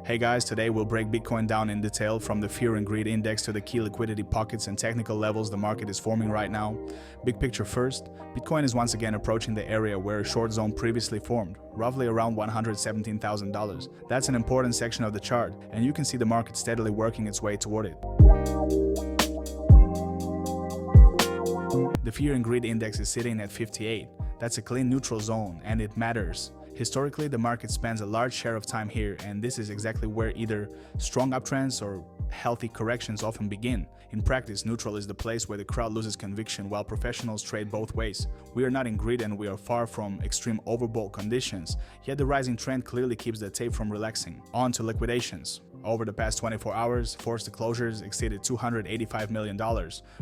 Hey guys, today we'll break Bitcoin down in detail from the fear and greed index to the key liquidity pockets and technical levels the market is forming right now. Big picture first, Bitcoin is once again approaching the area where a short zone previously formed, roughly around $117,000. That's an important section of the chart, and you can see the market steadily working its way toward it. The fear and greed index is sitting at 58. That's a clean neutral zone, and it matters. Historically, the market spends a large share of time here, and this is exactly where either strong uptrends or healthy corrections often begin. In practice, neutral is the place where the crowd loses conviction while professionals trade both ways. We are not in greed and we are far from extreme overbought conditions, yet the rising trend clearly keeps the tape from relaxing. On to liquidations. Over the past 24 hours, forced closures exceeded $285 million,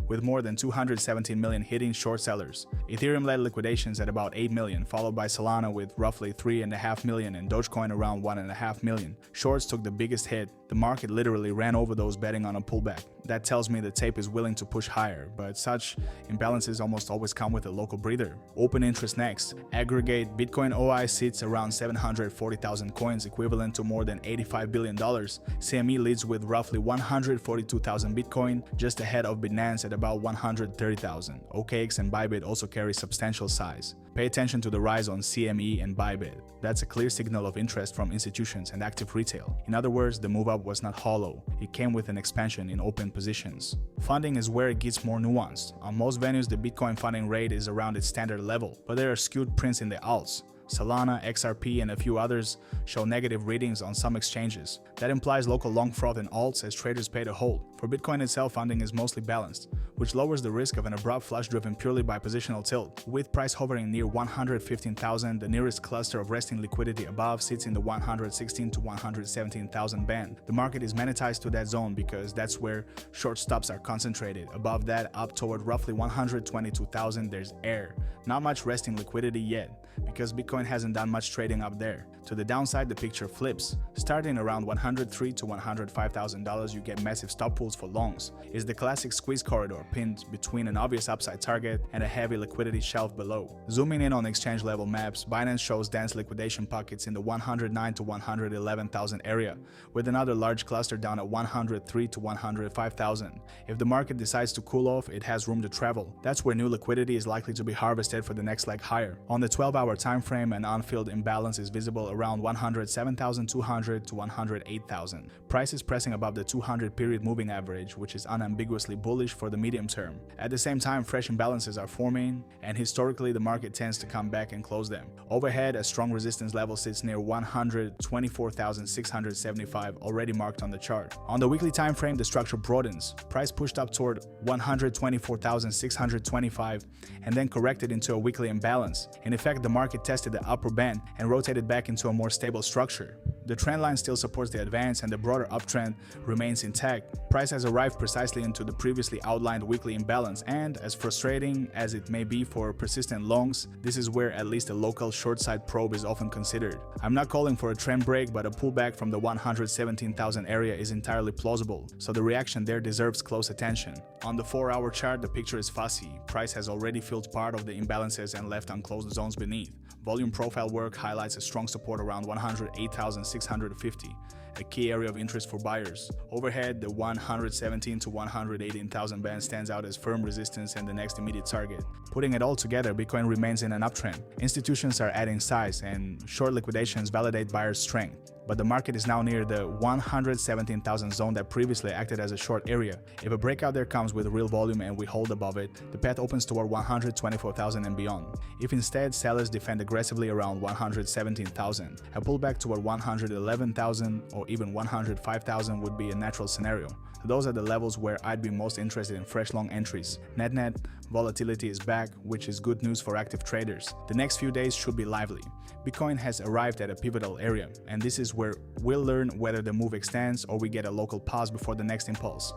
with more than 217 million hitting short sellers. Ethereum led liquidations at about 8 million, followed by Solana with roughly 3.5 million and Dogecoin around 1.5 million. Shorts took the biggest hit. The market literally ran over those betting on a pullback. That tells me the tape is willing to push higher, but such imbalances almost always come with a local breather. Open interest next. Aggregate Bitcoin OI sits around 740,000 coins, equivalent to more than $85 billion. CME leads with roughly 142,000 Bitcoin, just ahead of Binance at about 130,000. OKX and Bybit also carry substantial size. Pay attention to the rise on CME and Bybit. That's a clear signal of interest from institutions and active retail. In other words, the move up was not hollow. It came with an expansion in open positions. Funding is where it gets more nuanced. On most venues, the Bitcoin funding rate is around its standard level, but there are skewed prints in the alts. Solana, XRP, and a few others show negative readings on some exchanges. That implies local long froth in alts as traders pay to hold. For Bitcoin itself, funding is mostly balanced, which lowers the risk of an abrupt flush driven purely by positional tilt. With price hovering near 115,000, the nearest cluster of resting liquidity above sits in the 116 to 117,000 band. The market is monetized to that zone because that's where short stops are concentrated. Above that, up toward roughly 122,000, there's air. Not much resting liquidity yet, because Bitcoin hasn't done much trading up there. To the downside, the picture flips. Starting around $103,000 to $105,000, you get massive stop pulls for longs. It's the classic squeeze corridor pinned between an obvious upside target and a heavy liquidity shelf below. Zooming in on exchange level maps, Binance shows dense liquidation pockets in the 109,000 to 111,000 area, with another large cluster down at 103,000 to 105,000. If the market decides to cool off, it has room to travel. That's where new liquidity is likely to be harvested for the next leg higher. On the 12-hour time frame, an unfilled imbalance is visible around 107,200 to 108,000. Price is pressing above the 200 period moving average, which is unambiguously bullish for the medium term. At the same time, fresh imbalances are forming, and historically the market tends to come back and close them. Overhead, a strong resistance level sits near 124,675, already marked on the chart. On the weekly time frame, the structure broadens. Price pushed up toward 124,625 and then corrected into a weekly imbalance. In effect, the market tested the upper band and rotated back into a more stable structure. The trend line still supports the advance and the broader uptrend remains intact. Price has arrived precisely into the previously outlined weekly imbalance, and as frustrating as it may be for persistent longs, this is where at least a local short side probe is often considered. I'm not calling for a trend break, but a pullback from the 117,000 area is entirely plausible, so the reaction there deserves close attention. On the 4-hour chart, the picture is fussy. Price has already filled part of the imbalances and left unclosed zones beneath. Volume profile work highlights a strong support around 108,650, a key area of interest for buyers. Overhead, the 117 to 118,000 band stands out as firm resistance and the next immediate target. Putting it all together, Bitcoin remains in an uptrend. Institutions are adding size, and short liquidations validate buyers' strength. But the market is now near the 117,000 zone that previously acted as a short area. If a breakout there comes with real volume and we hold above it, the path opens toward 124,000 and beyond. If instead sellers defend aggressively around 117,000, a pullback toward 111,000 or even 105,000 would be a natural scenario. Those are the levels where I'd be most interested in fresh long entries. Net, volatility is back, which is good news for active traders. The next few days should be lively. Bitcoin has arrived at a pivotal area, and this is where we'll learn whether the move extends or we get a local pause before the next impulse.